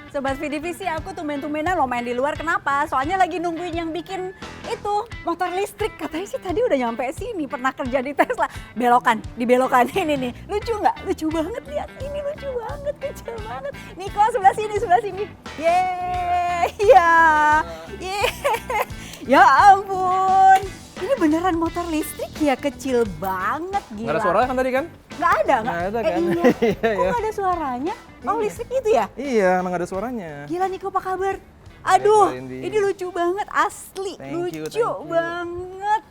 Sobat VDV sih aku tumben-tumbenan lo main di luar. Kenapa? Soalnya lagi nungguin yang bikin itu motor listrik. Katanya sih tadi udah nyampe sini, pernah kerja di Tesla. Belokan, dibelokan ini nih. Lucu nggak? Lucu banget, lihat ini lucu banget, kecil banget. Niko sebelah sini, sebelah sini. Yeay, ya, yeay. Ya ampun. Ini beneran motor listrik ya, kecil banget, gila. Nggak ada suara kan tadi kan? Nggak ada, Nggak ada kan? Iya. Kok nggak ada suaranya? Oh listrik itu ya? Iya, emang nggak ada suaranya. Gila Niko, apa kabar? Aduh, Mbak Indi. ini lucu banget, asli. Thank you, Lucu thank you. banget.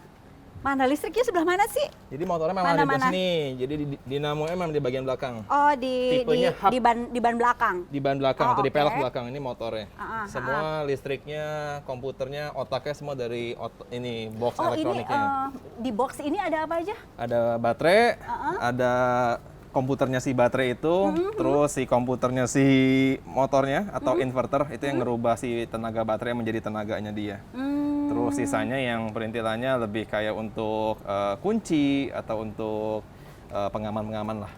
Mana listriknya sebelah mana sih? Jadi motornya memang Mana, ada di mana? sini. Jadi dinamonya memang di bagian belakang. Oh, di Tipenya hub. di ban belakang. Di ban belakang Oh, atau di pelek oke. belakang ini motornya. Semua listriknya, komputernya, otaknya semua dari ini box Oh, ini elektroniknya. di box ini ada apa aja? Ada baterai, ada komputernya si baterai itu, terus si komputernya si motornya atau inverter itu yang ngerubah si tenaga baterai menjadi tenaganya dia. Terus sisanya yang perintilannya lebih kayak untuk kunci atau untuk pengaman-pengaman lah.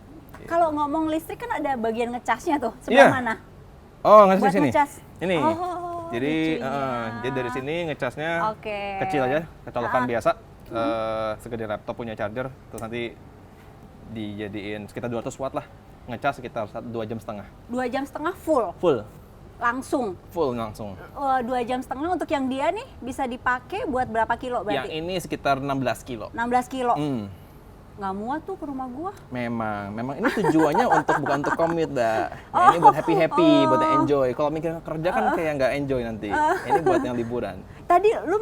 Kalau ngomong listrik kan ada bagian ngecasnya tuh, sebelah Iya. mana? Oh, nggak Buat di sini. ngecas. Ini. Oh, jadi, lucunya. jadi dari sini ngecasnya Oke. kecil aja, colokan biasa, segede laptop punya charger, terus nanti dijadiin sekitar 200 watt lah, ngecas sekitar 2,5 jam. 2,5 jam full, Full, langsung. full langsung. 2,5 jam untuk yang dia nih bisa dipakai buat berapa kilo Yang berarti? ini sekitar 16 kilo. 16 kilo. Hmm. Nggak muat tuh ke rumah gua. Memang ini tujuannya bukan untuk commit dah. Ini buat happy, buat yang enjoy. Kalau mikir kerja kan kayak nggak enjoy nanti. Ini buat yang liburan. Tadi lu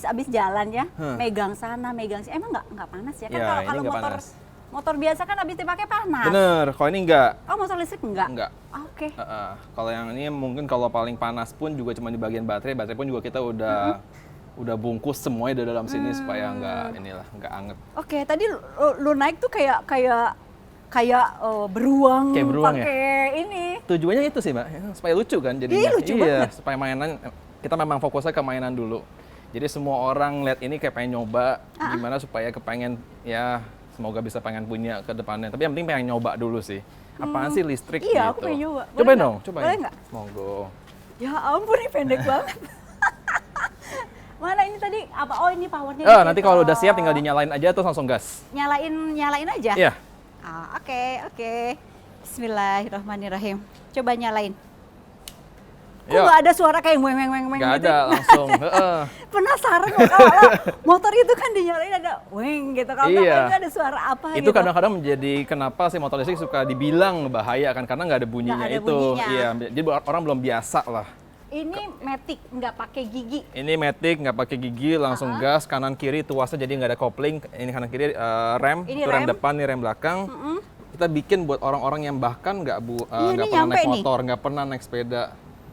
abis jalan ya, megang sana, megang sini. Emang nggak panas ya? Kan Ya, kalau ini kalau nggak motor panas. motor biasa kan abis dipakai panas. Bener, kalau ini enggak. Oh, motor listrik enggak? Enggak. Oke. Kalau yang ini mungkin kalau paling panas pun juga cuma di bagian baterai pun juga kita udah bungkus semuanya di dalam sini supaya nggak anget. Oke, tadi lu naik tuh kayak beruang, Kayak beruang ya? pakai ini. Tujuannya itu sih, Mbak, supaya lucu kan jadinya. Iya, lucu banget. Supaya mainan kita memang fokusnya ke mainan dulu. Jadi semua orang lihat ini kayak pengen nyoba gimana supaya kepengen ya semoga bisa pengen punya ke depannya. Tapi yang penting pengen nyoba dulu sih. Apaan sih listrik Iya, gitu. aku pengen nyoba. Boleh Coba nggak? dong, coba. Boleh nggak? Monggo. Ya ampun, ini pendek banget. Mana ini tadi apa? Oh, ini powernya. Nanti kalau udah siap tinggal dinyalain aja terus langsung gas. Nyalain aja. Iya. Oke. Bismillahirrahmanirrahim. Coba nyalain. Kok Yuk. nggak ada suara kayak weng Nggak gitu? ada langsung. Heeh. Penasaran kok kalau motor itu kan dinyalain ada weng gitu. Kalau Iya. nggak ada suara apa Itu gitu. kadang-kadang menjadi kenapa sih motor listrik suka dibilang bahaya kan karena nggak ada bunyinya Nggak ada itu. bunyinya. Iya, jadi orang belum biasa lah. Ini matic, nggak pakai gigi. Ini matic nggak pakai gigi, langsung gas kanan kiri tuasnya jadi nggak ada kopling. Ini kanan kiri rem, Ini itu rem. rem depan, ini rem belakang. Kita bikin buat orang-orang yang bahkan nggak Iya, ini pernah nyampe naik nih. motor, nggak pernah naik sepeda,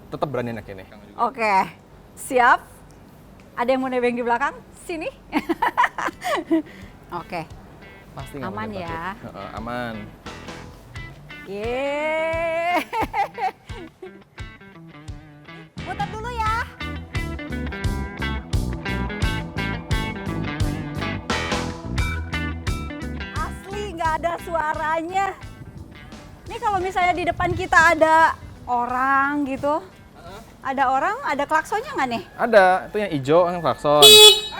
tetap berani naik ini. Oke, siap. Ada yang mau nebeng di belakang? Sini. Oke, Pasti nggak Aman boleh ya. pakai. Aman. yeay. Putar dulu ya. Asli nggak ada suaranya. Ini kalau misalnya di depan kita ada orang gitu, ada klaksonnya nggak nih? Ada, itu yang hijau yang klakson.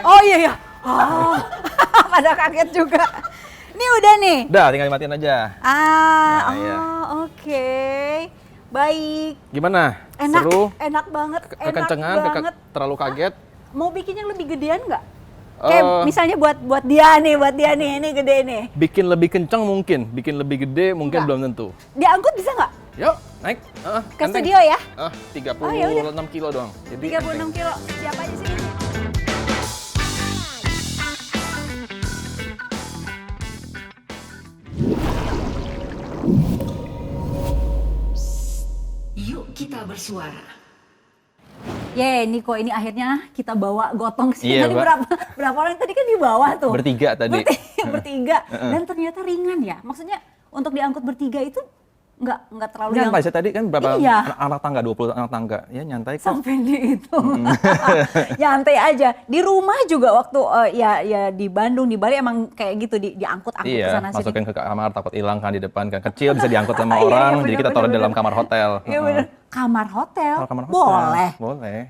Oh iya ya. Oh, pada kaget juga. Ini udah nih. Udah, tinggal dimatiin aja. Nah, iya. Oke. Baik. Gimana? Enak, Seru? enak banget. Kekencengan? Enak banget. Terlalu kaget? Mau bikin yang lebih gedean nggak? Kayak Eh, misalnya buat dia nih, ini gede nih. Bikin lebih kencang mungkin, bikin lebih gede mungkin Enggak. belum tentu. Diangkut bisa nggak? Yuk, naik. Ke enteng. studio ya? 36 kilo doang. Jadi 36 kilo. Siapa aja sini? Yuk kita bersuara. Niko, ini akhirnya kita bawa gotong sini. Iya, Tadi Mbak. berapa orang tadi kan di bawah tuh? Bertiga tadi. Bertiga. Dan ternyata ringan ya. Maksudnya untuk diangkut bertiga itu nggak terlalu yang Nyantai, saya tadi kan berapa Iya. anak tangga, 20 anak tangga. Ya nyantai kok. sampai di itu. Nyantai aja. Di rumah juga waktu ya di Bandung, di Bali emang kayak gitu diangkut-angkut ke Iya, sana sini. masukin ke kamar takut hilang kan di depan kan. Kecil bisa diangkut sama Iya, iya, orang, jadi bener, kita taruh di bener, dalam bener. kamar hotel. Iya bener. Kamar hotel. Taruh kamar hotel. Boleh. Boleh.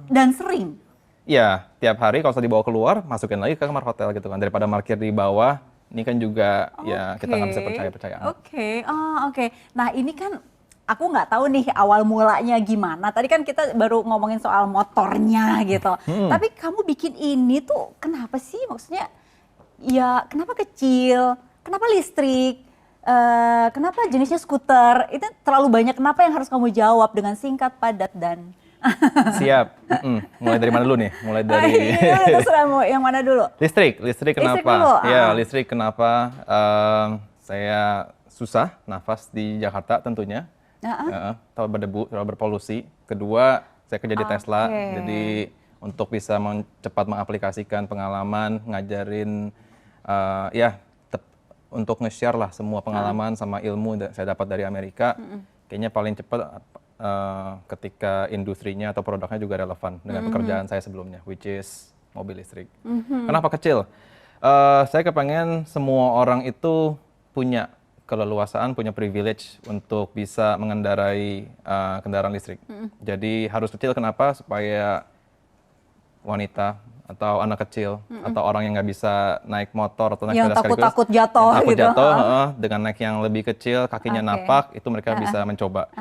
Dan sering. Iya, tiap hari kalau saya dibawa keluar, masukin lagi ke kamar hotel gitu kan. Daripada parkir di bawah, ini kan juga ya kita nggak bisa percaya-percaya. Oke. Oke. Nah ini kan aku nggak tahu nih awal mulanya gimana. Tadi kan kita baru ngomongin soal motornya gitu. Tapi kamu bikin ini tuh kenapa sih? Maksudnya ya kenapa kecil? Kenapa listrik? Kenapa jenisnya skuter? Itu terlalu banyak. Kenapa yang harus kamu jawab dengan singkat, padat, dan Siap. Mulai dari mana dulu nih? Mulai dari Iya, terserah mau yang mana dulu? listrik Listrik kenapa? dulu, Ya, ah. listrik kenapa? Saya susah nafas di Jakarta tentunya. Tahu berdebu, terlalu berpolusi. Kedua, saya kerja di Tesla, Oke. jadi untuk bisa cepat mengaplikasikan pengalaman, ngajarin, untuk nge-share lah semua pengalaman sama ilmu saya dapat dari Amerika. Kayaknya paling cepat ketika industrinya atau produknya juga relevan dengan pekerjaan saya sebelumnya, which is mobil listrik. Kenapa kecil? Saya kepengen semua orang itu punya keleluasaan, punya privilege untuk bisa mengendarai kendaraan listrik. Jadi harus kecil, kenapa? Supaya wanita atau anak kecil atau orang yang nggak bisa naik motor atau naik Yang sepeda sekaligus, takut jatuh yang takut gitu. jatuh, dengan naik yang lebih kecil, kakinya Oke. napak, itu mereka bisa mencoba.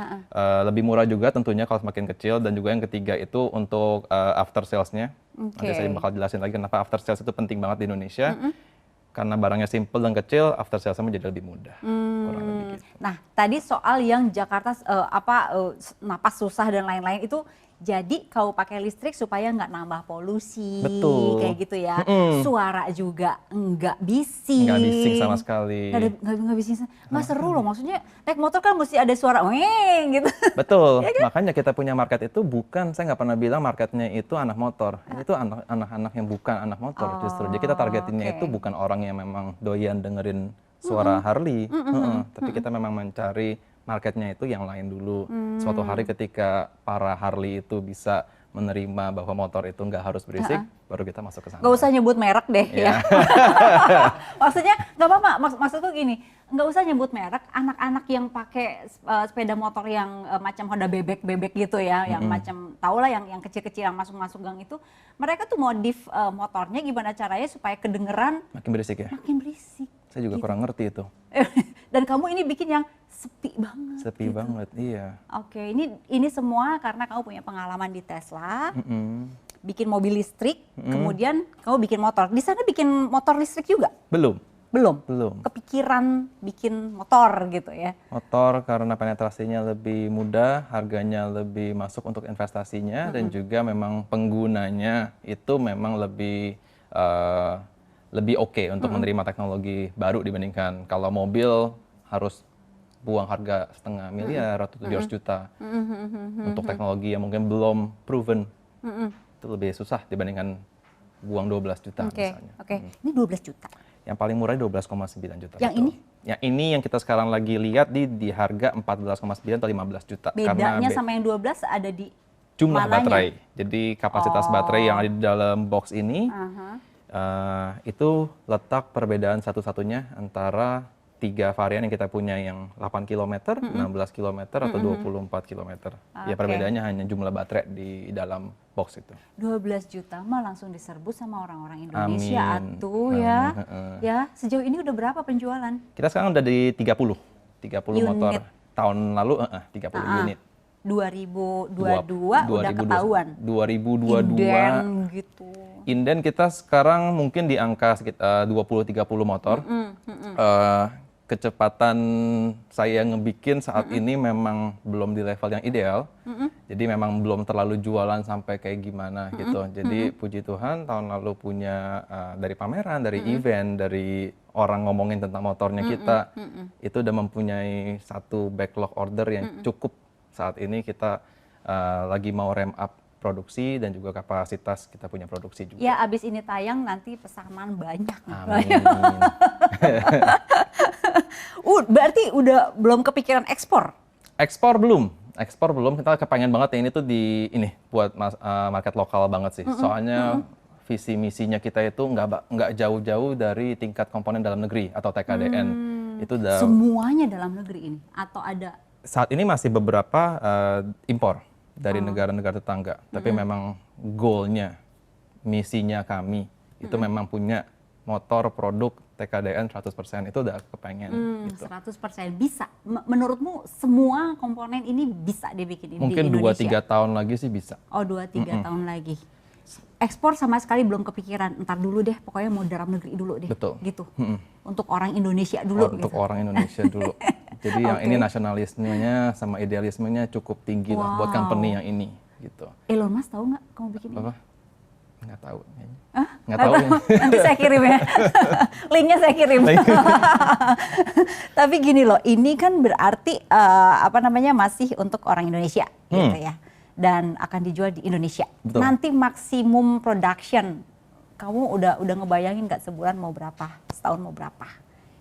Lebih murah juga tentunya kalau semakin kecil, dan juga yang ketiga itu untuk after sales-nya. Nanti Oke. saya bakal jelasin lagi kenapa after sales itu penting banget di Indonesia. Karena barangnya simple dan kecil, after sales-nya menjadi lebih mudah. Kurang lebih gitu. Nah, tadi soal yang Jakarta napas susah dan lain-lain itu, jadi kau pakai listrik supaya nggak nambah polusi, Betul. kayak gitu ya. Suara juga nggak bising. Nggak bising sama sekali. Nggak bising, nggak seru loh. Maksudnya naik motor kan mesti ada suara weng gitu. Betul, makanya kita punya market itu bukan, saya nggak pernah bilang marketnya itu anak motor. Itu anak-anak yang bukan anak motor justru. Jadi kita targetinnya oke. itu bukan orang yang memang doyan dengerin suara Harley. Tapi kita memang mencari marketnya itu yang lain dulu. Suatu hari ketika para Harley itu bisa menerima bahwa motor itu nggak harus berisik, baru kita masuk ke sana. Nggak usah nyebut merek deh ya. Maksudnya nggak apa-apa. Maksudku gini, nggak usah nyebut merek. Anak-anak yang pakai sepeda motor yang macam Honda bebek gitu ya, yang macam tau lah yang kecil-kecil yang masuk-masuk gang itu, mereka tuh modif motornya gimana caranya supaya kedengeran Makin berisik ya? makin berisik. Saya juga kurang ngerti itu. Dan kamu ini bikin yang sepi banget. Sepi banget, iya. Oke, ini semua karena kamu punya pengalaman di Tesla, bikin mobil listrik, kemudian kamu bikin motor. Di sana bikin motor listrik juga? Belum. Belum? Belum. Kepikiran bikin motor gitu ya? Motor karena penetrasinya lebih mudah, harganya lebih masuk untuk investasinya, dan juga memang penggunanya itu memang lebih oke untuk menerima teknologi baru dibandingkan kalau mobil harus buang harga setengah miliar atau 700 juta untuk teknologi yang mungkin belum proven. Itu lebih susah dibandingkan buang 12 juta misalnya. Oke. Ini 12 juta. Yang paling murah 12,9 juta. Yang betul. ini? Yang ini yang kita sekarang lagi lihat di harga 14,9 atau 15 juta. Bedanya sama yang 12 ada di jumlah mananya? baterai. Jadi kapasitas baterai yang ada di dalam box ini itu letak perbedaan satu-satunya antara 3 varian yang kita punya, yang 8 km, 16 km, atau 24 km. Ya perbedaannya hanya jumlah baterai di dalam box itu. 12 juta mah langsung diserbu sama orang-orang Indonesia Amin. atuh Amin. ya. Ya, sejauh ini udah berapa penjualan? Kita sekarang udah di 30 motor. Unit. Tahun lalu 30 unit. 2022 udah ketahuan. 2022 Inden gitu. inden kita sekarang mungkin di angka sekitar 20-30 motor. Kecepatan saya ngebikin saat ini memang belum di level yang ideal. Jadi memang belum terlalu jualan sampai kayak gimana gitu. Jadi puji Tuhan tahun lalu punya dari pameran, dari event, dari orang ngomongin tentang motornya kita, itu udah mempunyai satu backlog order yang cukup. Saat ini kita lagi mau ramp up produksi dan juga kapasitas kita punya produksi juga. Ya abis ini tayang nanti pesanan banyak. Amin. Berarti udah belum kepikiran ekspor? Ekspor belum, kita kepengen banget ya ini tuh buat market lokal banget sih. Soalnya visi misinya kita itu nggak jauh-jauh dari tingkat komponen dalam negeri atau TKDN. Itu udah semuanya dalam negeri ini atau ada? Saat ini masih beberapa impor dari negara-negara tetangga, tapi memang goalnya, misinya kami itu memang punya motor produk TKDN 100% itu udah kepengen gitu. 100% bisa. Menurutmu semua komponen ini bisa dibikin Mungkin di Indonesia? 2-3 tahun lagi sih bisa. Oh 2-3 tahun lagi. Ekspor sama sekali belum kepikiran, ntar dulu deh pokoknya mau dalam negeri dulu deh. Betul. Gitu. Untuk orang Indonesia dulu. Untuk gitu. orang Indonesia dulu. Jadi yang ini nasionalismenya sama idealismenya cukup tinggi lah buat company yang ini gitu. Elon Musk tahu nggak kamu bikin Apa? ini? Nggak tahu. Nggak tahu. Nanti saya kirim ya. Linknya saya kirim. Tapi gini loh, ini kan berarti masih untuk orang Indonesia gitu ya. Dan akan dijual di Indonesia. Betul. Nanti maksimum production, kamu udah ngebayangin nggak sebulan mau berapa, setahun mau berapa,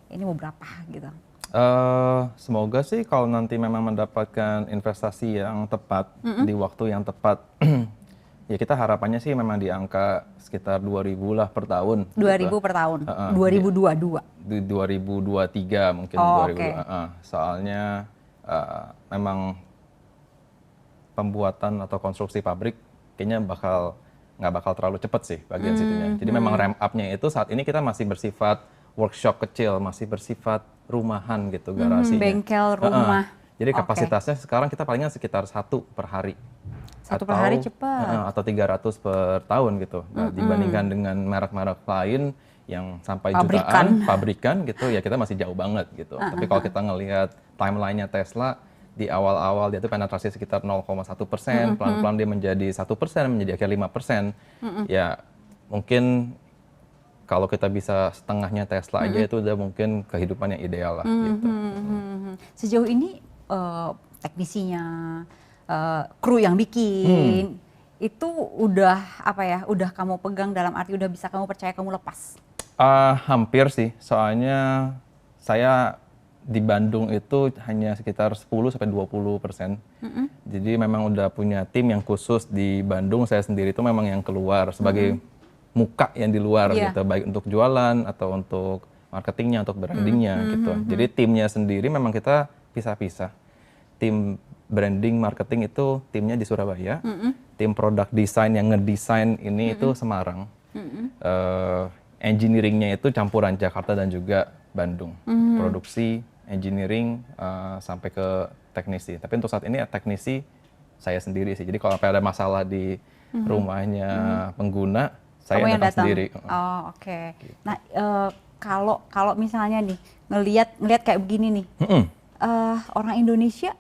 ini mau berapa gitu? Semoga sih kalau nanti memang mendapatkan investasi yang tepat di waktu yang tepat, ya kita harapannya sih memang di angka sekitar 2.000 lah per tahun. 2.000 per tahun, 2022? Di 2023 mungkin. Okay. Soalnya memang pembuatan atau konstruksi pabrik kayaknya nggak bakal terlalu cepat sih bagian situnya. Jadi memang ramp up-nya itu saat ini kita masih bersifat workshop kecil, masih bersifat rumahan gitu garasinya. Bengkel rumah. Jadi kapasitasnya sekarang kita palingan sekitar 1 per hari. Satu per hari cepat. Atau 300 per tahun gitu. Nah, dibandingkan dengan merek-merek lain yang sampai pabrikan gitu, ya kita masih jauh banget gitu. Tapi kalau kita ngelihat timeline-nya Tesla, di awal-awal dia tuh penetrasi sekitar 0,1%, pelan-pelan dia menjadi 1%, menjadi akhirnya 5%. Ya mungkin kalau kita bisa setengahnya Tesla aja itu udah mungkin kehidupan yang ideal lah gitu. Sejauh ini teknisinya, kru yang bikin itu udah kamu pegang dalam arti udah bisa kamu percaya kamu lepas? Hampir sih, soalnya saya di Bandung itu hanya sekitar 10-20%. Jadi memang udah punya tim yang khusus di Bandung, saya sendiri itu memang yang keluar sebagai muka yang di luar gitu, baik untuk jualan atau untuk marketingnya, untuk brandingnya gitu. Jadi timnya sendiri memang kita pisah-pisah. Tim branding, marketing itu timnya di Surabaya. Tim product design yang ngedesain ini itu Semarang. Engineeringnya itu campuran Jakarta dan juga Bandung. Produksi, engineering, sampai ke teknisi. Tapi untuk saat ini teknisi saya sendiri sih. Jadi kalau ada masalah di rumahnya pengguna, saya yang datang sendiri. Oh oke. Nah kalau misalnya nih ngelihat kayak begini nih, orang Indonesia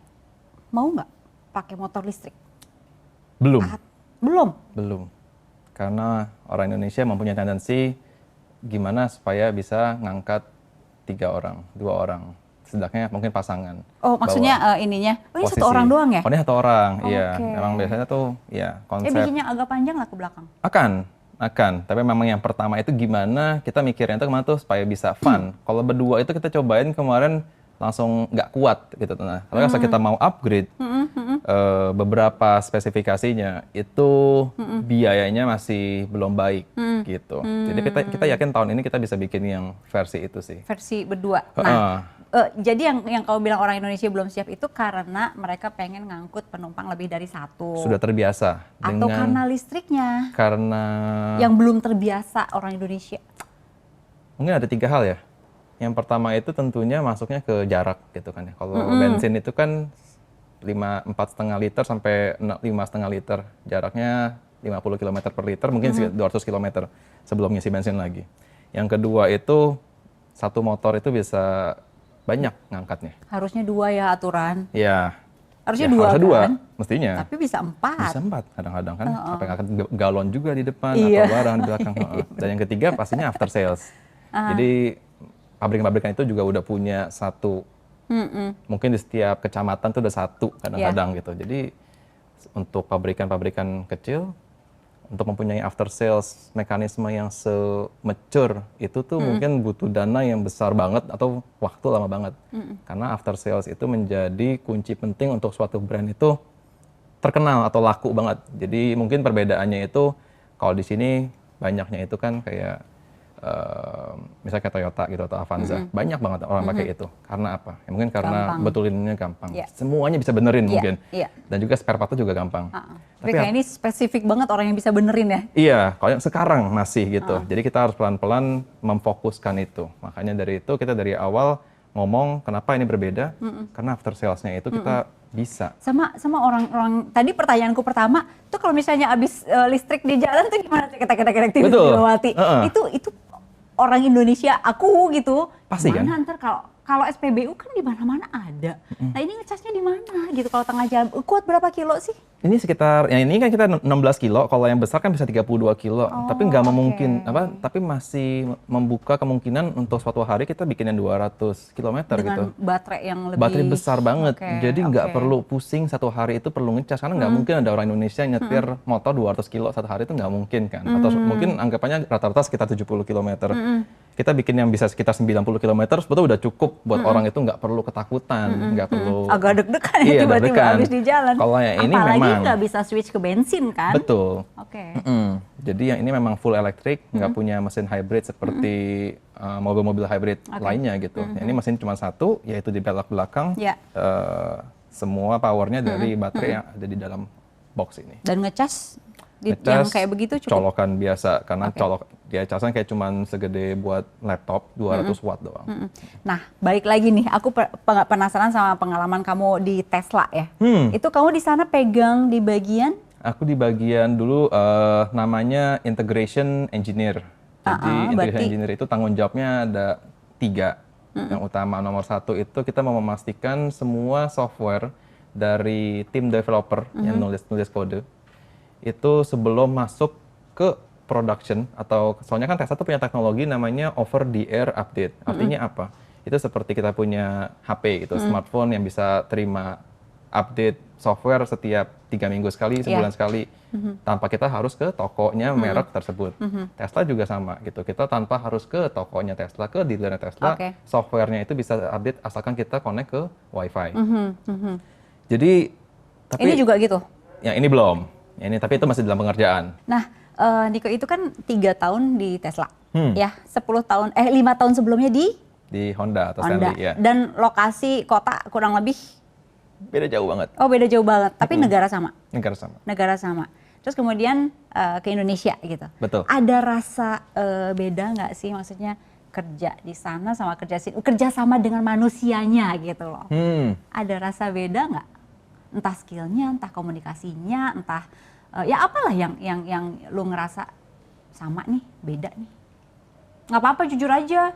mau nggak pakai motor listrik? Belum. Belum. Karena orang Indonesia mempunyai tendensi gimana supaya bisa ngangkat 2 orang, setidaknya mungkin pasangan. Oh maksudnya ininya, ini posisi. 1 orang doang ya? Oh ini 1 orang, iya. Memang biasanya tuh ya konsep. Bikinnya agak panjang lah ke belakang? Akan, tapi memang yang pertama itu gimana kita mikirnya itu kemana tuh supaya bisa fun. Kalau berdua itu kita cobain kemarin langsung nggak kuat gitu. Nah, kalau kita mau upgrade beberapa spesifikasinya itu biayanya masih belum baik gitu. Jadi kita yakin tahun ini kita bisa bikin yang versi itu sih. Versi berdua. Nah, jadi yang kau bilang orang Indonesia belum siap itu karena mereka pengen ngangkut penumpang lebih dari 1. Sudah terbiasa. Atau karena listriknya? Karena yang belum terbiasa orang Indonesia. Mungkin ada 3 hal ya. Yang pertama itu tentunya masuknya ke jarak gitu kan ya. Kalau bensin itu kan 4,5 liter sampai 5,5 liter. Jaraknya 50 km per liter, mungkin 200 km sebelum ngisi bensin lagi. Yang kedua itu satu motor itu bisa banyak ngangkatnya. Harusnya 2 ya aturan. Iya. Harusnya 2 kan? 2 mestinya. Tapi bisa 4. Bisa 4 kadang-kadang kan. Sampai ngangkat galon juga di depan atau barang di belakang. Dan yang ketiga pastinya after sales. Jadi pabrik-pabrikan itu juga udah punya 1. Mungkin di setiap kecamatan tuh ada 1 kadang-kadang gitu. Jadi untuk pabrikan-pabrikan kecil untuk mempunyai after sales mekanisme yang se-mature itu tuh mungkin butuh dana yang besar banget atau waktu lama banget. Karena after sales itu menjadi kunci penting untuk suatu brand itu terkenal atau laku banget. Jadi mungkin perbedaannya itu kalau di sini banyaknya itu kan kayak misalnya kayak Toyota gitu atau Avanza, banyak banget orang pakai itu. Karena apa? Ya, mungkin karena Gampang. betulinnya gampang. Iya. Semuanya bisa benerin Iya, mungkin. iya. Dan juga spare partnya juga gampang. Tapi kayak ini spesifik banget orang yang bisa benerin ya. Iya, kalau yang sekarang masih gitu. Jadi kita harus pelan-pelan memfokuskan itu. Makanya dari itu kita dari awal ngomong kenapa ini berbeda, karena after sales-nya itu kita bisa. Sama orang-orang tadi pertanyaanku pertama tuh kalau misalnya habis listrik di jalan tuh gimana ketek-ketek Betul. Mati. Itu orang Indonesia aku gitu. Pasti kan? Mana ntar kalau SPBU kan di mana-mana ada. Nah ini ngecasnya di mana gitu kalau tengah jalan. Kuat berapa kilo sih? Ini sekitar, yang ini kan kita 16 kilo, kalau yang besar kan bisa 32 kilo. Tapi nggak memungkin, tapi masih membuka kemungkinan untuk suatu hari kita bikin yang 200 km Dengan gitu. baterai yang lebih. Baterai besar banget, Oke, jadi nggak oke. perlu pusing satu hari itu perlu ngecas. Karena nggak mungkin ada orang Indonesia yang nyetir motor 200 kilo satu hari itu nggak mungkin kan. Atau mungkin anggapannya rata-rata sekitar 70 km. Kita bikin yang bisa sekitar 90 km, sebetulnya udah cukup buat orang itu nggak perlu ketakutan, nggak perlu. Agak deg-degan ya Iya, tiba-tiba deg-degan. habis di jalan. Kalau yang ini apalagi memang. nggak bisa switch ke bensin kan? Betul. Oke. Jadi yang ini memang full elektrik, nggak punya mesin hybrid seperti mobil-mobil hybrid lainnya gitu. Yang ini mesin cuma satu, yaitu di belak belakang. Ya. Semua powernya dari baterai yang ada di dalam box ini. Dan ngecas yang Ngecas, kayak begitu cukup. colokan biasa, karena dia casan kayak cuman segede buat laptop, 200 watt doang. Nah, balik lagi nih, aku penasaran sama pengalaman kamu di Tesla ya. Itu kamu di sana pegang di bagian? Aku di bagian dulu namanya integration engineer. Jadi integration berarti- engineer itu tanggung jawabnya ada 3. Yang utama nomor 1 itu kita mau memastikan semua software dari tim developer yang nulis kode itu sebelum masuk ke production, atau soalnya kan Tesla tuh punya teknologi namanya over the air update. Artinya apa? Itu seperti kita punya HP gitu, smartphone yang bisa terima update software setiap 3 minggu sekali, sebulan sekali, tanpa kita harus ke tokonya merek tersebut. Tesla juga sama gitu, kita tanpa harus ke tokonya Tesla, ke dealernya Tesla, softwarenya itu bisa update asalkan kita connect ke WiFi. Jadi, tapi Ini juga gitu? yang ini belum. Ini tapi itu masih dalam pengerjaan. Nah, Niko itu kan 3 tahun di Tesla, ya 5 tahun sebelumnya di Honda atau Honda. Stanley ya. Dan lokasi kota kurang lebih, Beda jauh banget. oh beda jauh banget, tapi negara sama. Negara sama. Negara sama. Terus kemudian ke Indonesia gitu. Betul. Ada rasa beda nggak sih, maksudnya kerja di sana sama kerja sini, kerja sama dengan manusianya gitu loh. Ada rasa beda nggak? Entah skillnya, entah komunikasinya, entah ya apalah yang lu ngerasa sama nih, beda nih. Nggak apa-apa, jujur aja.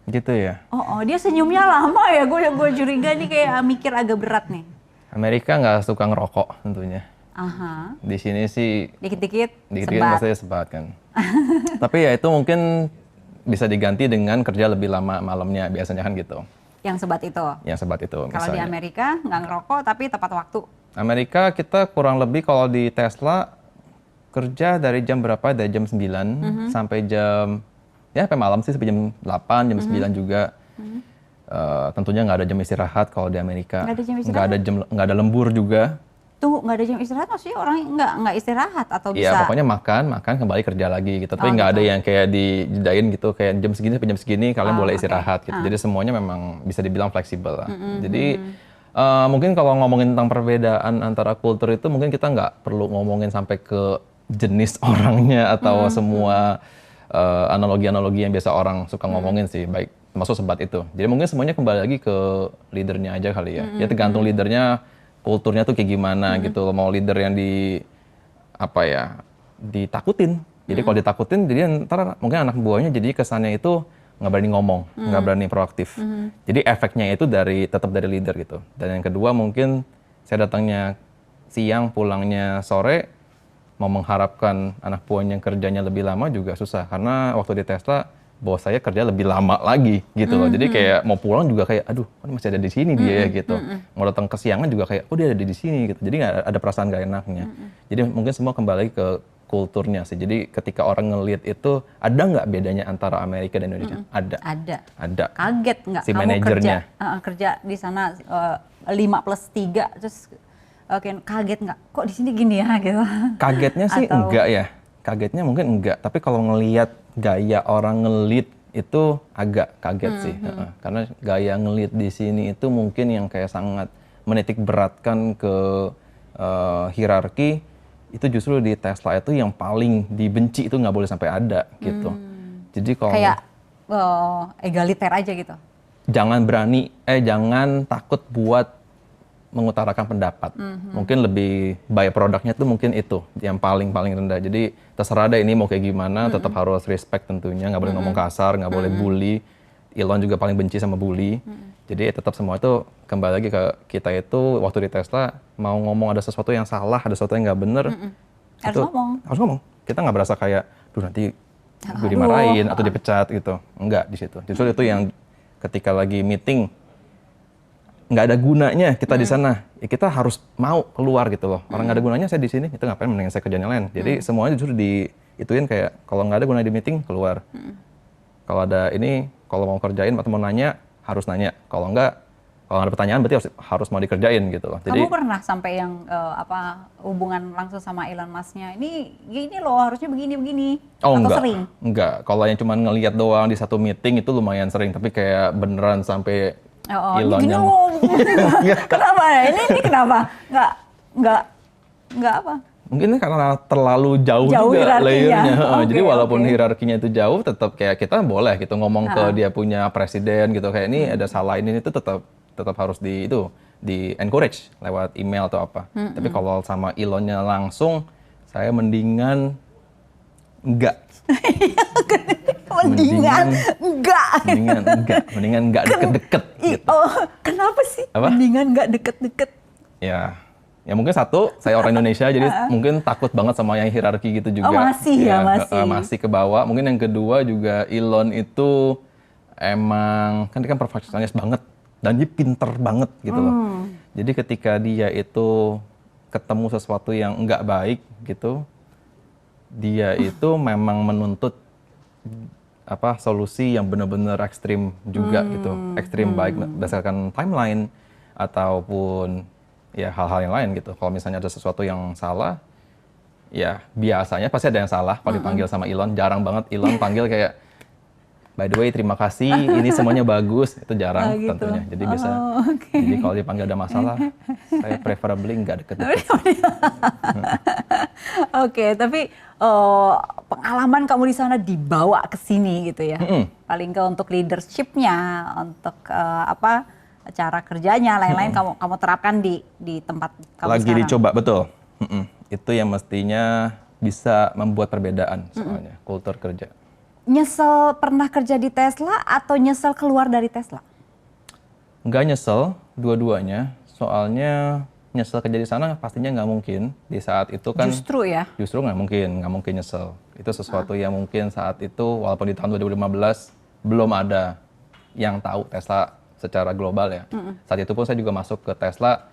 Gitu ya. Oh, dia senyumnya lama ya, gue curiga nih kayak mikir agak berat nih. Amerika nggak suka ngerokok tentunya. Aha, Di sini sih dikit-dikit dikit-dikit sebat. maksudnya sebat kan. Tapi ya itu mungkin bisa diganti dengan kerja lebih lama malamnya, biasanya kan gitu. Yang sebat itu. Yang sebat itu Kalau di misalnya. Amerika nggak ngerokok tapi tepat waktu. Amerika kita kurang lebih kalau di Tesla kerja dari jam berapa? Dari jam 9 sampai jam, ya sampai malam sih, sampai jam 8, jam 9 juga. Tentunya nggak ada jam istirahat kalau di Amerika. Nggak ada jam istirahat? Nggak ada lembur juga. Tuh nggak ada jam istirahat, maksudnya orang nggak istirahat atau bisa? Iya, pokoknya makan kembali kerja lagi gitu. Tapi nggak ada yang kayak dijedain gitu, kayak jam segini sampai jam segini kalian boleh istirahat gitu. Jadi semuanya memang bisa dibilang fleksibel lah. Jadi mungkin kalau ngomongin tentang perbedaan antara kultur itu, mungkin kita nggak perlu ngomongin sampai ke jenis orangnya atau semua analogi-analogi yang biasa orang suka ngomongin sih, baik termasuk sebat itu. Jadi mungkin semuanya kembali lagi ke leadernya aja kali ya. Ya tergantung leadernya, kulturnya tuh kayak gimana gitu. Mau leader yang ditakutin. Jadi kalau ditakutin, jadi ntar mungkin anak buahnya jadi kesannya itu nggak berani ngomong, nggak berani proaktif. Jadi efeknya itu tetap dari leader gitu. Dan yang kedua mungkin saya datangnya siang, pulangnya sore, mau mengharapkan anak buahnya yang kerjanya lebih lama juga susah. Karena waktu di Tesla bos saya kerja lebih lama lagi gitu loh. Jadi kayak mau pulang juga kayak, aduh, kok masih ada di sini dia ya gitu. Mau datang kesiangan juga kayak, oh dia ada di sini gitu. Jadi nggak ada perasaan gak enaknya. Jadi mungkin semua kembali ke kulturnya sih. Jadi ketika orang ngelihat itu, ada nggak bedanya antara Amerika dan Indonesia? Ada. Kaget nggak Si kamu manajernya. kerja di sana 5+3 terus kaget nggak? Kok di sini gini ya gitu? Kagetnya sih Atau- enggak ya. Kagetnya mungkin enggak. Tapi kalau ngelihat gaya orang ngelit itu agak kaget sih. Karena gaya ngelit di sini itu mungkin yang kayak sangat menitik beratkan ke hierarki. Itu justru di Tesla itu yang paling dibenci, itu nggak boleh sampai ada gitu. Jadi kalau Kayak egaliter aja gitu. jangan takut buat mengutarakan pendapat. Mungkin lebih by produknya tuh mungkin itu yang paling rendah. Jadi terserah deh ini mau kayak gimana, tetap harus respect tentunya, nggak boleh ngomong kasar, nggak boleh bully. Elon juga paling benci sama bully. Jadi tetap semua itu kembali lagi ke kita itu waktu di Tesla mau ngomong ada sesuatu yang salah, ada sesuatu yang nggak bener, Harus ngomong. Harus ngomong. Kita nggak berasa kayak, duh nanti gue dimarahin atau dipecat gitu. Enggak di situ. Justru itu yang ketika lagi meeting nggak ada gunanya kita di sana, ya kita harus mau keluar gitu loh. Orang nggak ada gunanya saya di sini, itu ngapain, mendingan saya kerjanya lain. Jadi semuanya justru diituin kayak kalau nggak ada gunanya di meeting keluar. Kalau ada ini, kalau mau kerjain atau mau nanya harus nanya. Kalau nggak ada pertanyaan berarti harus mau dikerjain gitu loh. Jadi Kamu pernah sampai yang hubungan langsung sama Elon Musk-nya ini gini loh harusnya begini oh atau enggak, sering? enggak. Kalau yang cuma ngelihat doang di satu meeting itu lumayan sering, tapi kayak beneran sampai Oh, Elon ini gini yang loh. Kenapa ya? Ini kenapa? Nggak apa? mungkin karena terlalu jauh Jauh juga hierarkinya. layernya. Oke, Jadi walaupun oke. hierarkinya itu jauh, tetap kayak kita boleh gitu ngomong ke dia punya presiden gitu kayak ini ada salah ini itu tetap harus di encourage lewat email atau apa. Tapi kalau sama Elonnya langsung, saya mendingan enggak. Mendingan enggak deket-deket gitu. Oh, kenapa sih? Apa? Mendingan nggak deket-deket. Ya mungkin satu, saya orang Indonesia jadi mungkin takut banget sama yang hierarki gitu juga. Oh, masih ya, masih. Masih ke bawah. Mungkin yang kedua juga Elon itu emang kan dia kan perfeksionis banget dan dia pinter banget gitu loh. Jadi ketika dia itu ketemu sesuatu yang enggak baik gitu, dia itu memang menuntut solusi yang benar-benar ekstrim juga gitu. Ekstrim baik berdasarkan timeline ataupun ya hal-hal yang lain gitu. Kalau misalnya ada sesuatu yang salah, ya biasanya pasti ada yang salah kalau dipanggil sama Elon. Jarang banget Elon panggil kayak, by the way terima kasih, ini semuanya bagus. Itu jarang gitu. tentunya. Jadi bisa. Jadi kalau dipanggil ada masalah, saya preferably nggak deket-deket. Oke, tapi pengalaman kamu di sana dibawa ke sini gitu ya. Paling ke untuk leadership-nya, untuk cara kerjanya, lain-lain kamu terapkan di tempat kamu Lagi sekarang. dicoba, betul. Itu yang mestinya bisa membuat perbedaan soalnya, kultur kerja. Nyesel pernah kerja di Tesla atau nyesel keluar dari Tesla? Nggak nyesel, dua-duanya. Soalnya nyesel kerja di sana pastinya nggak mungkin. Di saat itu kan Justru ya. justru nggak mungkin nyesel. Itu sesuatu yang mungkin saat itu, walaupun di tahun 2015 belum ada yang tahu Tesla secara global ya. Saat itu pun saya juga masuk ke Tesla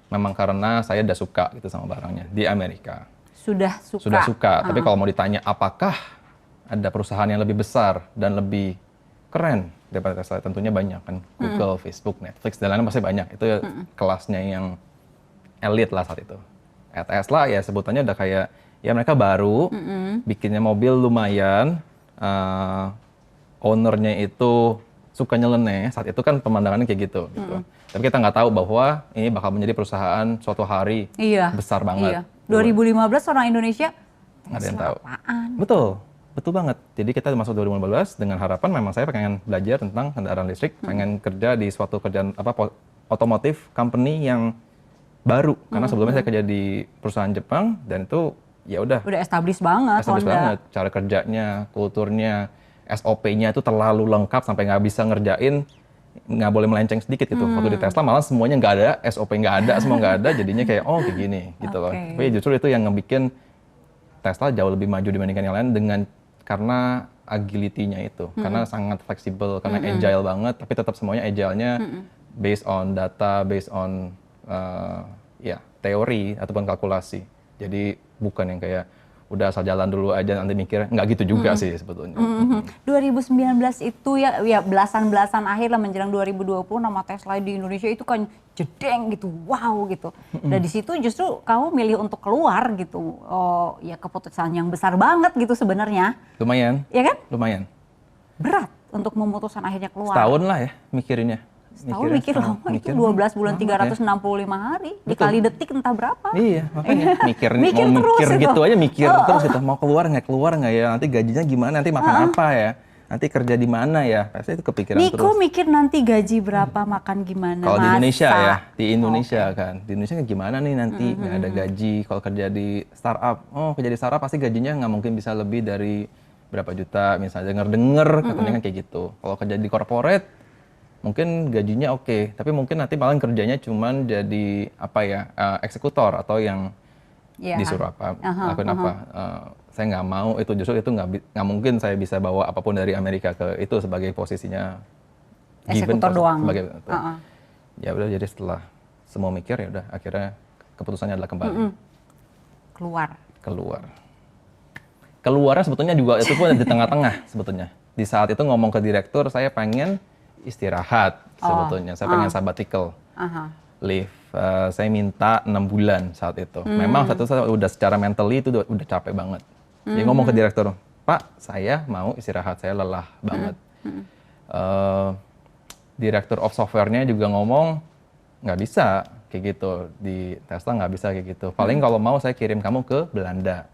memang karena saya udah suka gitu sama barangnya di Amerika. Sudah Suka. Tapi kalau mau ditanya apakah ada perusahaan yang lebih besar dan lebih keren daripada Tesla, tentunya banyak kan. Google, Facebook, Netflix dan lain-lain pasti banyak. Itu kelasnya yang elit lah saat itu. Tesla ya sebutannya udah kayak ya mereka baru bikinnya mobil lumayan, ownernya itu suka nyeleneh. Saat itu kan pemandangannya kayak gitu. Tapi kita nggak tahu bahwa ini bakal menjadi perusahaan suatu hari besar banget. Iya. 2015 orang Indonesia Nggak ada yang tahu. apaan? Betul banget. Jadi kita masuk 2015 dengan harapan memang saya pengen belajar tentang kendaraan listrik, pengen kerja di suatu kerjaan otomotif company yang baru. Karena sebelumnya saya kerja di perusahaan Jepang dan itu ya udah established banget established Honda. banget. Cara kerjanya, kulturnya, SOP-nya itu terlalu lengkap sampai nggak bisa ngerjain, nggak boleh melenceng sedikit gitu. Waktu di Tesla malah semuanya nggak ada, SOP nggak ada, semua nggak ada, jadinya kayak oh kayak gini gitu loh. Tapi justru itu yang ngebikin Tesla jauh lebih maju dibandingkan yang lain karena agility-nya itu, karena sangat fleksibel, karena agile banget, tapi tetap semuanya agile-nya based on data, based on ya teori ataupun kalkulasi. Jadi bukan yang kayak udah asal jalan dulu aja nanti mikir, nggak gitu juga sih sebetulnya. 2019 itu ya belasan akhir lah menjelang 2020 nama Tesla di Indonesia itu kan jedeng gitu, wow gitu. Dan di situ justru kamu milih untuk keluar gitu. Oh, ya keputusan yang besar banget gitu sebenarnya. Lumayan. Ya kan? Lumayan. Berat untuk memutuskan akhirnya keluar. Setahun lah ya mikirinnya. Setahun mikir lama itu 12 bulan 365 hari. Dikali detik entah berapa. Iya, makanya mikir Mikir mau mikir terus gitu itu. aja mikir terus gitu. Mau keluar nggak ya? Nanti gajinya gimana? Nanti makan apa ya? Nanti kerja di mana ya? Pasti itu kepikiran Niko terus. mikir nanti gaji berapa, makan gimana, Kalau di Indonesia masak. ya, di Indonesia kan. Di Indonesia gimana nih nanti nggak ada gaji. Kalau kerja di startup, kerja di startup pasti gajinya nggak mungkin bisa lebih dari berapa juta. Misalnya denger katanya kan kayak gitu. Kalau kerja di corporate, mungkin gajinya oke, tapi mungkin nanti malah kerjanya cuman jadi apa ya, eksekutor atau yang Iya. disuruh apa, lakuin apa. Saya nggak mau itu, justru itu nggak mungkin saya bisa bawa apapun dari Amerika ke itu sebagai posisinya Eksekutor doang. sebagai itu. Ya udah, jadi setelah semua mikir ya udah akhirnya keputusannya adalah kembali keluarnya sebetulnya juga itu pun di tengah-tengah sebetulnya. Di saat itu ngomong ke direktur, saya pengen istirahat sebetulnya, saya pengen sabbatical leave. Saya minta 6 bulan saat itu. Memang saat itu saya udah secara mentally itu udah capek banget. Jadi ngomong ke direktur, Pak, saya mau istirahat, saya lelah banget. Direktur of software-nya juga ngomong, nggak bisa kayak gitu, di Tesla nggak bisa kayak gitu. Paling kalau mau saya kirim kamu ke Belanda.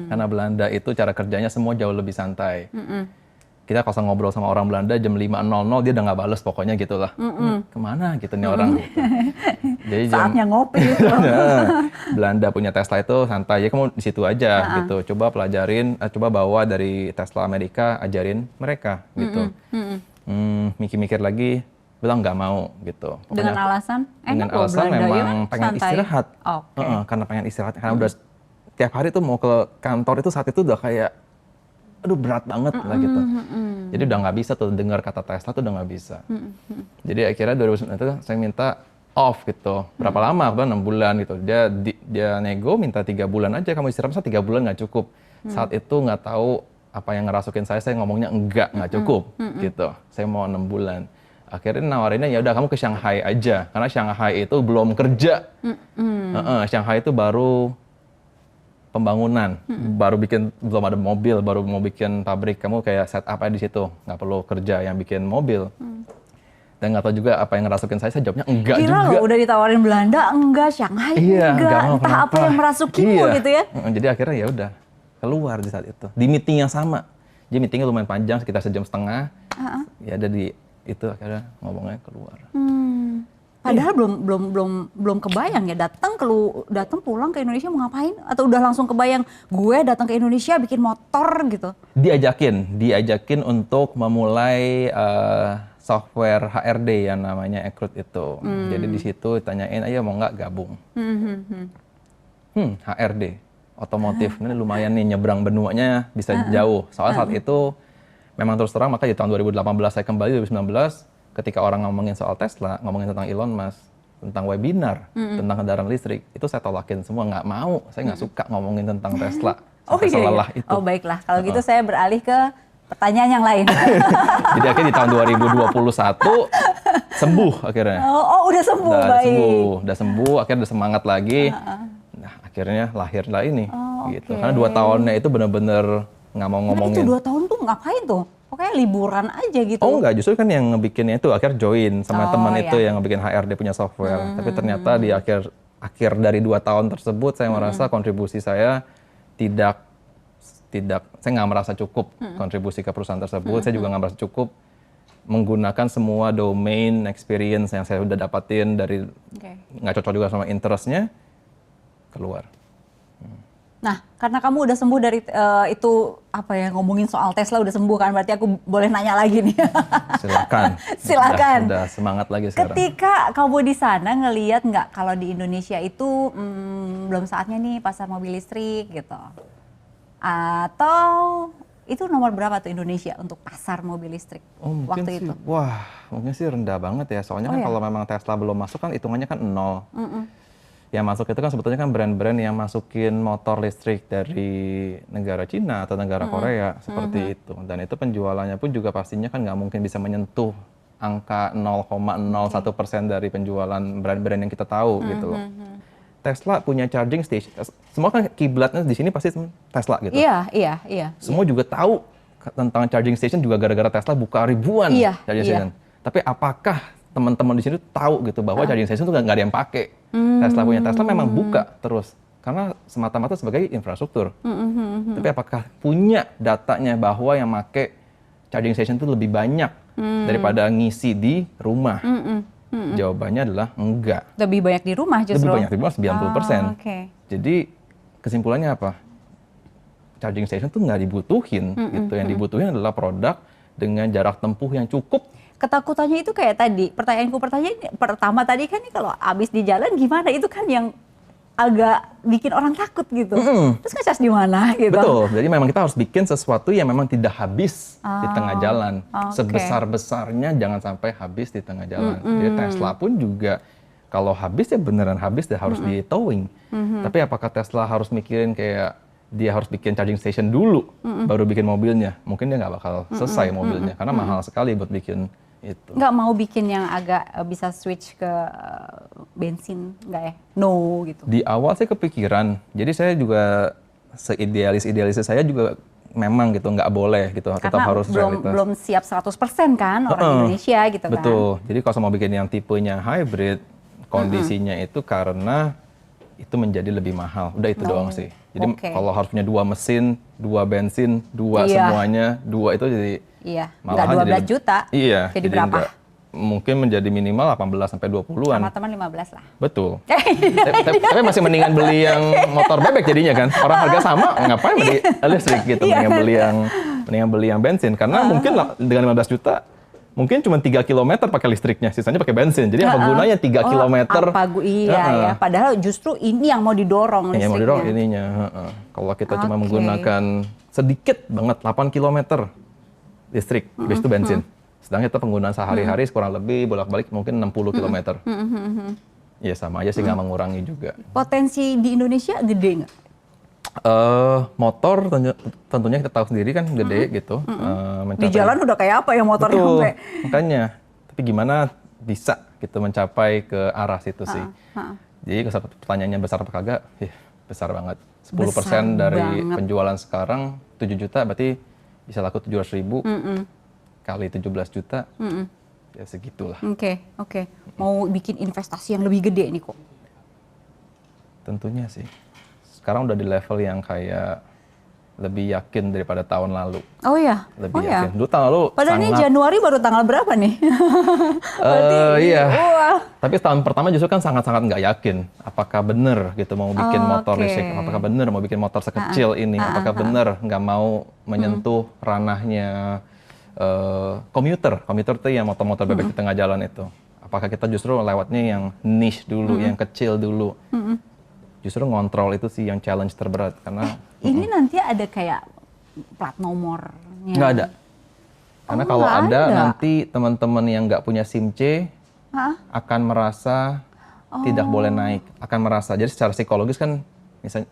Karena Belanda itu cara kerjanya semua jauh lebih santai. Kita kalau ngobrol sama orang Belanda jam 5.00 dia udah nggak bales pokoknya gitu lah. Kemana gitu nih orang. Gitu. Jadi Saatnya ngopi gitu. Belanda punya Tesla itu santai, ya kamu di situ aja gitu. Coba pelajarin, coba bawa dari Tesla Amerika, ajarin mereka gitu. Mikir-mikir lagi, bilang nggak mau gitu. Pokoknya, Dengan alasan? dengan Enak loh alasan Belanda, memang ya kan? pengen Santai. istirahat. Oke. Karena pengen istirahat, karena udah tiap hari tuh mau ke kantor itu saat itu udah kayak aduh berat banget lah gitu. Jadi udah nggak bisa tuh dengar kata Tesla tuh udah nggak bisa. Jadi akhirnya 2009 itu saya minta off gitu. Berapa lama? 6 bulan gitu. Dia nego minta 3 bulan aja, kamu istirahat. Masa 3 bulan nggak cukup. Saat itu nggak tahu apa yang ngerasukin saya ngomongnya nggak cukup gitu. Saya mau 6 bulan. Akhirnya nawarinnya ya udah kamu ke Shanghai aja, karena Shanghai itu belum kerja. Shanghai itu baru pembangunan, belum ada mobil, baru mau bikin pabrik. Kamu kayak set up aja di situ, nggak perlu kerja yang bikin mobil. Dan nggak tahu juga apa yang ngerasukin saya jawabnya enggak Gila juga. loh, udah ditawarin Belanda, enggak, Shanghai, Iya, enggak, mau entah apa kenapa. yang merasukimu gitu ya. Jadi akhirnya ya udah keluar di saat itu. Di meeting yang sama. Jadi meetingnya lumayan panjang, sekitar 1,5 jam. Ya ada di itu akhirnya ngomongnya keluar. Padahal belum kebayang ya datang pulang ke Indonesia mau ngapain, atau udah langsung kebayang gue datang ke Indonesia bikin motor gitu. Diajakin untuk memulai software HRD yang namanya Ekrut itu. Jadi di situ tanyain, ayo mau nggak gabung? HRD, otomotif, ini lumayan nih nyebrang benuanya bisa jauh. Soalnya saat itu memang terus terang, maka di tahun 2018 saya kembali, 2019 ketika orang ngomongin soal Tesla, ngomongin tentang Elon Musk, tentang webinar, tentang kendaraan listrik, itu saya tolakin semua, nggak mau. Saya nggak suka ngomongin tentang Tesla. Sampai selelah itu. Oh baiklah, kalau gitu saya beralih ke pertanyaan yang lain. Jadi akhirnya di tahun 2021 sembuh akhirnya. Oh udah sembuh, baik. Udah sembuh, akhirnya udah semangat lagi. Nah akhirnya lahirlah ini. Gitu. oke. Karena 2 tahunnya itu bener-bener nggak mau ngomongin. Itu 2 tahun tuh ngapain tuh? Pokoknya liburan aja gitu. Oh enggak, justru kan yang ngebikinnya itu akhirnya join sama teman iya. itu yang ngebikin HRD punya software. Tapi ternyata di akhir dari 2 tahun tersebut saya merasa kontribusi saya tidak saya nggak merasa cukup kontribusi ke perusahaan tersebut. Saya juga nggak merasa cukup menggunakan semua domain experience yang saya udah dapatin dari nggak cocok juga sama interestnya, keluar. Nah, karena kamu udah sembuh dari itu apa ya, ngomongin soal Tesla udah sembuh kan, berarti aku boleh nanya lagi nih. Silakan. Silakan. Udah semangat lagi sekarang. Ketika kamu di sana ngelihat nggak kalau di Indonesia itu belum saatnya nih pasar mobil listrik gitu, atau Itu nomor berapa tuh Indonesia untuk pasar mobil listrik mungkin waktu sih, itu? wah mungkin sih rendah banget ya. Soalnya kan kalau memang Tesla belum masuk kan hitungannya kan 0. Yang masuk itu kan sebetulnya kan brand-brand yang masukin motor listrik dari negara Cina atau negara Korea seperti itu. Dan itu penjualannya pun juga pastinya kan nggak mungkin bisa menyentuh angka 0,01% dari penjualan brand-brand yang kita tahu gitu loh. Tesla punya charging station. Semua kan kiblatnya di sini pasti Tesla gitu. Iya. Semua juga tahu tentang charging station juga gara-gara Tesla buka ribuan charging station. Tapi apakah teman-teman di sini tahu gitu bahwa charging station itu nggak ada yang pakai? Tesla memang buka terus karena semata-mata sebagai infrastruktur. Tapi apakah punya datanya bahwa yang pakai charging station itu lebih banyak daripada ngisi di rumah? Jawabannya adalah enggak. Lebih banyak di rumah justru. Lebih banyak di rumah 90%. Okay. Jadi kesimpulannya apa? Charging station tuh nggak dibutuhin gitu. Yang dibutuhin adalah produk dengan jarak tempuh yang cukup. Ketakutannya itu kayak tadi, pertanyaan pertama tadi kan kalau abis di jalan gimana, itu kan yang agak bikin orang takut gitu. Terus ngecas di mana gitu. Betul, jadi memang kita harus bikin sesuatu yang memang tidak habis di tengah jalan. Sebesar-besarnya jangan sampai habis di tengah jalan. Jadi Tesla pun juga kalau habis ya beneran habis dan harus di towing. Tapi apakah Tesla harus mikirin kayak dia harus bikin charging station dulu baru bikin mobilnya? Mungkin dia nggak bakal selesai mobilnya karena mahal sekali buat bikin itu. Nggak mau bikin yang agak bisa switch ke bensin, nggak ya? No gitu. Di awal saya kepikiran, jadi saya juga seidealis saya juga memang gitu nggak boleh gitu, tetap harus realitas. Belum siap 100% kan orang Indonesia gitu kan. Betul, jadi kalau mau bikin yang tipenya hybrid, kondisinya itu karena itu menjadi lebih mahal, udah itu doang sih. Jadi kalau harus punya 2 mesin, 2 bensin, 2 semuanya, 2 itu jadi nggak 12 juta. Iya. Jadi berapa? Mungkin menjadi minimal 18 sampai 20-an. Sama teman 15 lah. Betul. Tapi masih mendingan beli yang motor bebek jadinya kan. Orang harga sama, ngapain beli listrik gitu. Mendingan beli yang bensin. Karena mungkin dengan 15 juta, mungkin cuma 3 km pakai listriknya, sisanya pakai bensin. Jadi apa gunanya 3 km? Ya. Padahal justru ini yang mau didorong listriknya. Yang mau didorong ininya. Kalau kita cuma menggunakan sedikit banget 8 km listrik, habis itu bensin. Sedangkan kita penggunaan sehari-hari kurang lebih bolak-balik mungkin 60 km. Ya sama aja sih, nggak mengurangi juga. Potensi di Indonesia gede nggak? Motor tentunya kita tahu sendiri kan gede gitu. Di jalan udah kayak apa ya motornya sampai? Makanya. Tapi gimana bisa gitu mencapai ke arah situ sih. Jadi kalau pertanyaannya besar apa kagak? Besar banget. 10% dari penjualan sekarang 7 juta berarti bisa laku 700.000 kali 17 juta, ya segitulah. Oke. Mau bikin investasi yang lebih gede nih kok? Tentunya sih. Sekarang udah di level yang kayak lebih yakin daripada tahun lalu. Oh ya? Lebih yakin. Dulu tahun lalu padahal ini Januari baru tanggal berapa nih? Iya. Tapi tahun pertama justru kan sangat-sangat nggak yakin. Apakah benar gitu mau bikin motor listrik? Apakah benar mau bikin motor sekecil ini? Apakah benar nggak mau menyentuh ranahnya komuter? Komuter itu yang motor-motor bebek di tengah jalan itu. Apakah kita justru lewatnya yang niche dulu, yang kecil dulu? Justru ngontrol itu sih yang challenge terberat karena ini nanti ada kayak plat nomornya? Nggak ada. Karena kalau ada nanti teman-teman yang nggak punya SIM C akan merasa tidak boleh naik, akan merasa. Jadi secara psikologis kan misalnya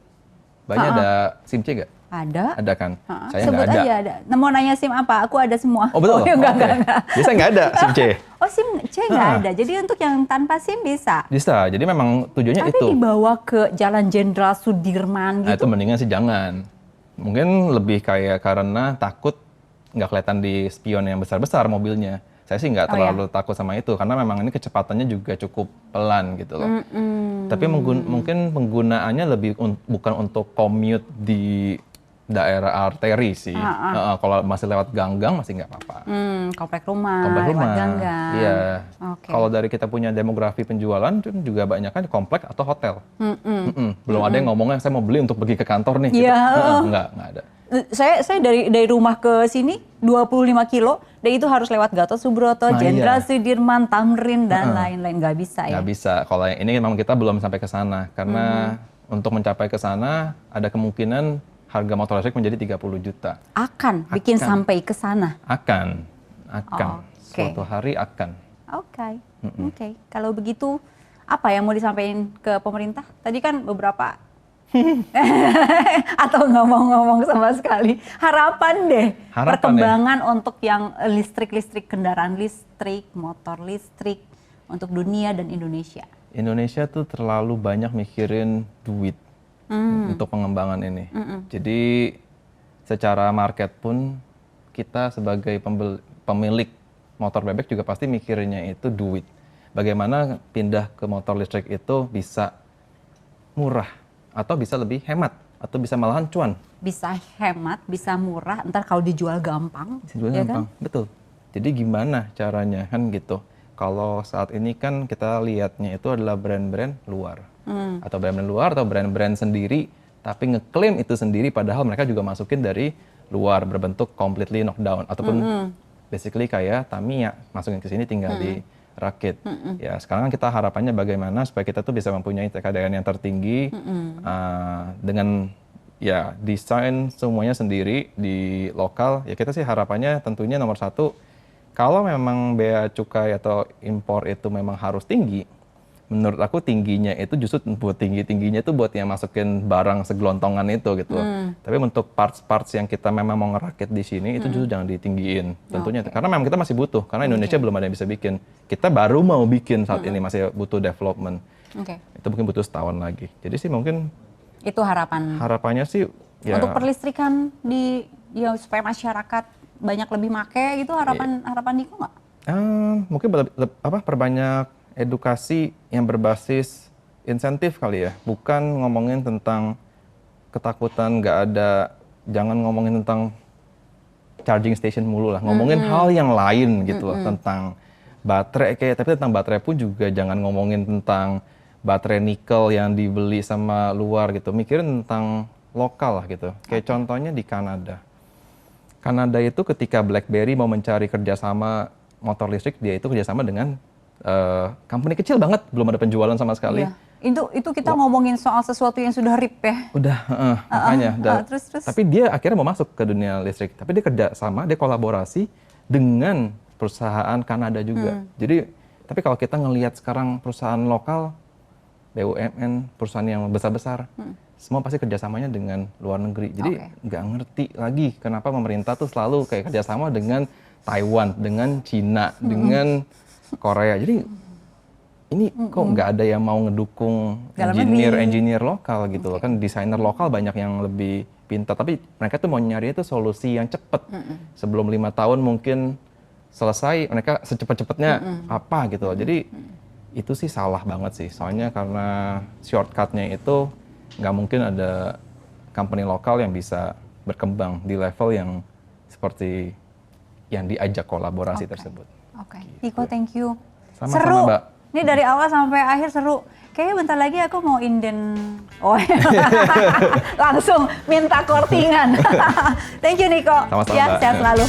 banyak ada SIM C nggak? Ada kan? Saya nggak ada. Aja ada. Mau nanya SIM apa? Aku ada semua. Oh betul? Enggak. Biasanya nggak ada SIM C. Oh SIM C nggak ada. Jadi untuk yang tanpa SIM bisa? Bisa. Jadi memang tujuannya itu. Tapi dibawa ke Jalan Jenderal Sudirman gitu? Nah, itu mendingan sih jangan. Mungkin lebih kayak karena takut nggak kelihatan di spion yang besar-besar mobilnya. Saya sih nggak terlalu takut sama itu karena memang ini kecepatannya juga cukup pelan gitu loh. Tapi mungkin penggunaannya lebih bukan untuk commute di daerah arteri sih. Kalau masih lewat gang-gang masih nggak apa-apa. Komplek rumah, lewat gang-gang. Iya. Kalau dari kita punya demografi penjualan juga banyak kan komplek atau hotel. Belum ada yang ngomongnya saya mau beli untuk pergi ke kantor nih. Iya. Gitu. Nggak ada. Saya dari rumah ke sini 25 kilo, dan itu harus lewat Gatot Subroto, Jenderal Sudirman, Tamrin dan lain-lain. Nggak bisa ya? Nggak bisa. Kalau yang ini memang kita belum sampai ke sana karena untuk mencapai ke sana ada kemungkinan harga motor listrik menjadi 30 juta. Bikin sampai ke sana. Akan. Oke. Suatu hari akan. Oke. Kalau begitu, apa yang mau disampaikan ke pemerintah? Tadi kan beberapa atau nggak mau ngomong sama sekali. Harapan deh, perkembangan untuk yang listrik, kendaraan listrik, motor listrik untuk dunia dan Indonesia. Indonesia tuh terlalu banyak mikirin duit untuk pengembangan ini. Jadi secara market pun kita sebagai pemilik motor bebek juga pasti mikirnya itu duit. Bagaimana pindah ke motor listrik itu bisa murah atau bisa lebih hemat atau bisa malahan cuan. Bisa hemat, bisa murah, ntar kalau dijual gampang. Dijual gampang, kan? Betul. Jadi gimana caranya kan gitu. Kalau saat ini kan kita lihatnya itu adalah brand-brand luar. Atau brand-brand luar atau brand-brand sendiri tapi ngeklaim itu sendiri padahal mereka juga masukin dari luar berbentuk completely knockdown ataupun basically kayak Tamiya masukin ke sini tinggal dirakit. Ya sekarang kan kita harapannya bagaimana supaya kita tuh bisa mempunyai TKDN yang tertinggi dengan ya desain semuanya sendiri di lokal. Ya kita sih harapannya tentunya nomor satu, kalau memang bea cukai atau impor itu memang harus tinggi, menurut aku tingginya itu justru buat tingginya itu buat yang masukin barang segelontongan itu gitu loh. Tapi untuk parts-parts yang kita memang mau ngerakit di sini itu justru jangan ditinggiin tentunya. Karena memang kita masih butuh, karena Indonesia belum ada yang bisa bikin. Kita baru mau bikin saat ini, masih butuh development. Itu mungkin butuh setahun lagi. Jadi sih mungkin itu harapannya sih ya, untuk perlistrikan supaya masyarakat banyak lebih make gitu, harapan Niko nggak? Mungkin perbanyak edukasi yang berbasis insentif kali ya, bukan ngomongin tentang ketakutan nggak ada, jangan ngomongin tentang charging station mulu lah, ngomongin hal yang lain gitu loh, tentang baterai tapi tentang baterai pun juga jangan ngomongin tentang baterai nikel yang dibeli sama luar gitu, mikirin tentang lokal lah gitu. Kayak contohnya di Kanada itu ketika BlackBerry mau mencari kerjasama motor listrik, dia itu kerjasama dengan company kecil banget, belum ada penjualan sama sekali. Iya. Itu kita ngomongin soal sesuatu yang sudah RIP ya. Udah, makanya. Terus. Tapi dia akhirnya mau masuk ke dunia listrik. Tapi dia kerjasama, dia kolaborasi dengan perusahaan Kanada juga. Jadi, tapi kalau kita ngelihat sekarang perusahaan lokal, BUMN, perusahaan yang besar-besar, semua pasti kerjasamanya dengan luar negeri. Jadi nggak ngerti lagi kenapa pemerintah tuh selalu kayak kerjasama dengan Taiwan, dengan Cina, dengan Korea. Jadi ini kok nggak ada yang mau ngedukung engineer lokal gitu loh. Kan desainer lokal banyak yang lebih pintar, tapi mereka tuh mau nyari itu solusi yang cepat. Sebelum 5 tahun mungkin selesai, mereka secepat-cepatnya apa gitu loh. Jadi itu sih salah banget sih. Soalnya karena shortcut-nya itu nggak mungkin ada company lokal yang bisa berkembang di level yang seperti yang diajak kolaborasi tersebut. Niko, thank you. Sama-sama, seru, Mbak. Ini dari awal sampai akhir seru. Kayaknya bentar lagi aku mau inden. Langsung minta kortingan. Thank you Niko. Sama-sama, Ya, Mbak. sehat selalu.